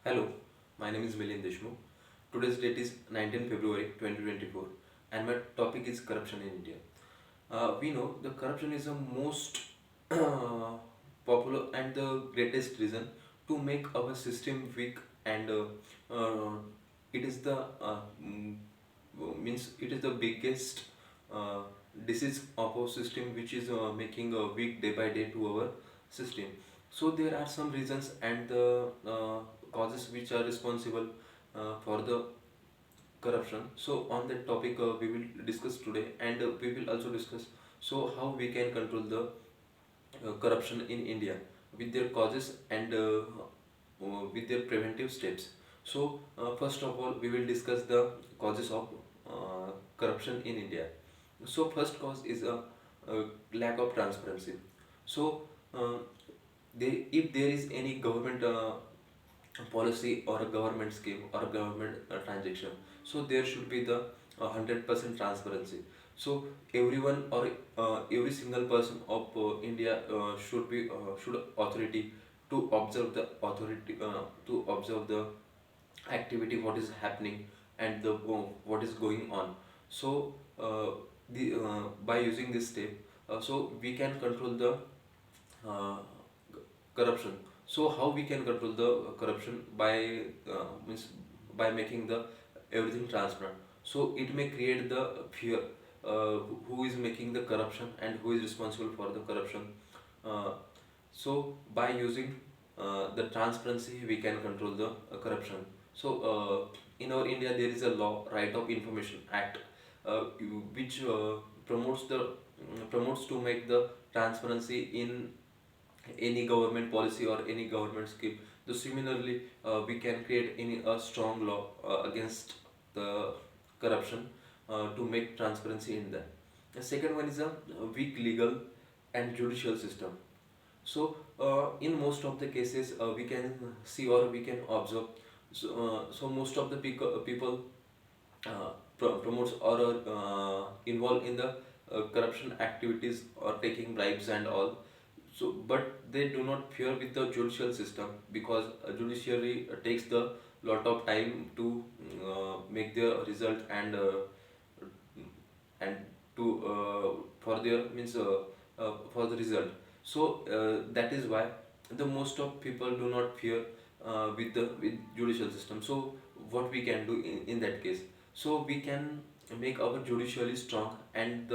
Hello, my name is Milind Deshmukh. Today's date is 19 February 2024 and my topic is corruption in India. We know the corruption is the most popular and the greatest reason to make our system weak and it is the means it is the biggest uh, disease of our system which is making weak day by day to our system. So there are some reasons and the causes which are responsible for the corruption. So on that topic we will discuss today and we will also discuss so how we can control the corruption in India with their causes and with their preventive steps. So first of all we will discuss the causes of corruption in India. So first cause is a lack of transparency. So uh, if there is any government policy or a government scheme or a government transaction, so there should be the 100% transparency. So everyone or every single person of India should authority to observe the authority to observe the activity what is happening and the what is going on. So the by using this step, so we can control the uh, corruption. So how we can control the corruption by means by making the everything transparent. So it may create the fear who is making the corruption and who is responsible for the corruption. Uh, so by using the transparency we can control the corruption. So in our India there is a law, Right of Information Act, which promotes to make the transparency in any government policy or any government scheme. So similarly, we can create any a strong law against the corruption to make transparency in that. The second one is a weak legal and judicial system. So in most of the cases, we can see or we can observe. So most of the people promotes or involved in the corruption activities or taking bribes and all. So but they do not fear with the judicial system because judiciary takes the lot of time to make the result and to for their means for the result. So that is why the most of people do not fear with judicial system. So what we can do in that case, so we can make our judiciary strong and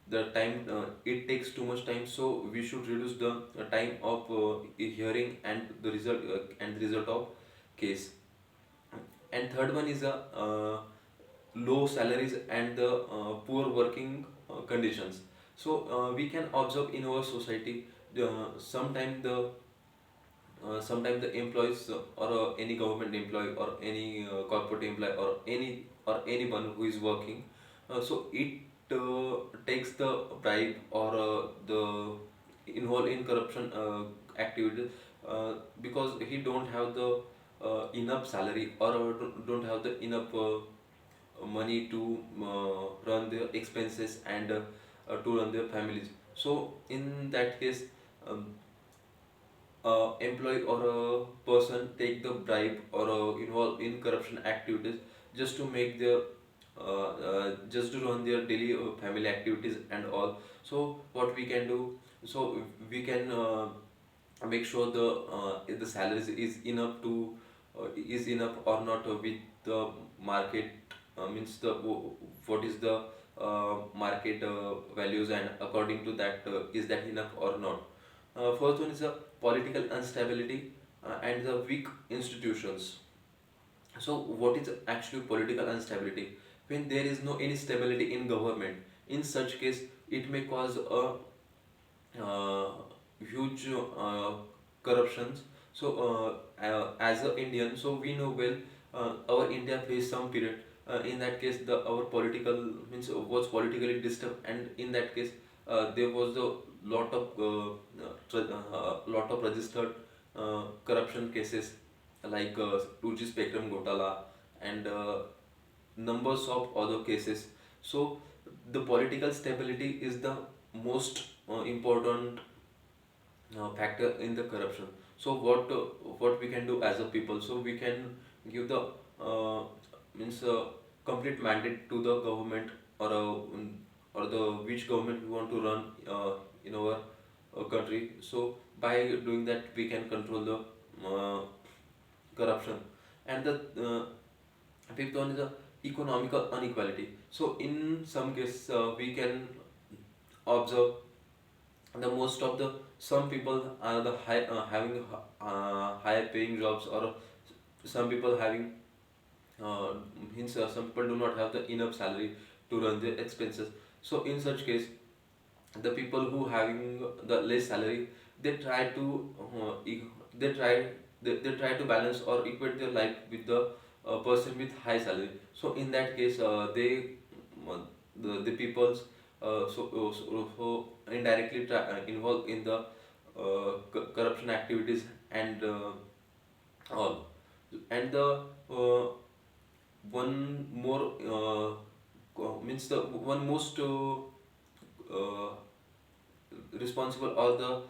the time it takes too much time, so we should reduce the time of hearing and the result of case. And third one is a low salaries and the poor working conditions. So we can observe in our society sometimes the employees or any government employee or any corporate employee or anyone who is working, so it takes the bribe or the involved in corruption activities because he don't have the enough salary or don't have the enough money to run their expenses and to run their families. So in that case, um, employee or a person take the bribe or involve in corruption activities just to make their just to run their daily family activities and all. So what we can do, so we can make sure if the salaries is enough or not with the market, means what is the market values, and according to that is that enough or not. First one is the political instability and the weak institutions. So what is actually political instability? When there is no any stability in government, in such case it may cause a uh, huge corruptions. So as a Indian, so we know well our India faced some period. In that case, the our political means was politically disturbed, and in that case, there was a lot of registered corruption cases like 2G spectrum Gotala and numbers of other cases. So the political stability is the most important factor in the corruption. So what we can do as a people? So we can give the means complete mandate to the government, or or the which government we want to run in our country. So by doing that, we can control the corruption. And the fifth one is the economical inequality. So in some cases, we can observe the most of the some people are the having higher paying jobs, or some people having uh, some people do not have the enough salary to run their expenses. So in such case, the people who having the less salary, they try to they try they try to balance or equate their life with the person with high salary. So in that case, uh, the people's so indirectly involved in the corruption activities and all. And the one more means the one most uh, responsible, or the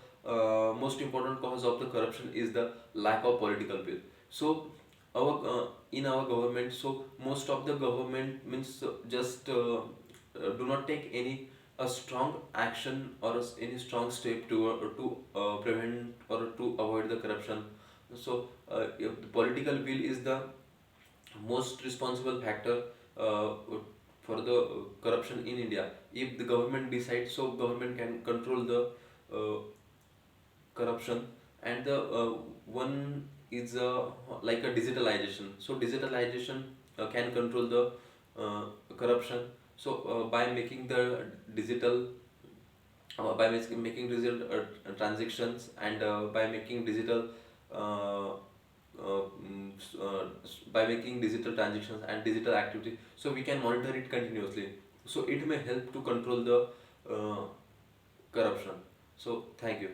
most important cause of the corruption is the lack of political will. So our in our government, so most of the government means just do not take any a strong action, or any strong step to prevent or to avoid the corruption. So if the political will is the most responsible factor uh, for the corruption in India. If the government decides, so government can control the uh, corruption. And the one is like a digitalization. So digitalization can control the corruption. So by making the digital making digital transactions, and by making digital uh, by making digital transactions and digital activity, so we can monitor it continuously. So it may help to control the uh, corruption. So thank you.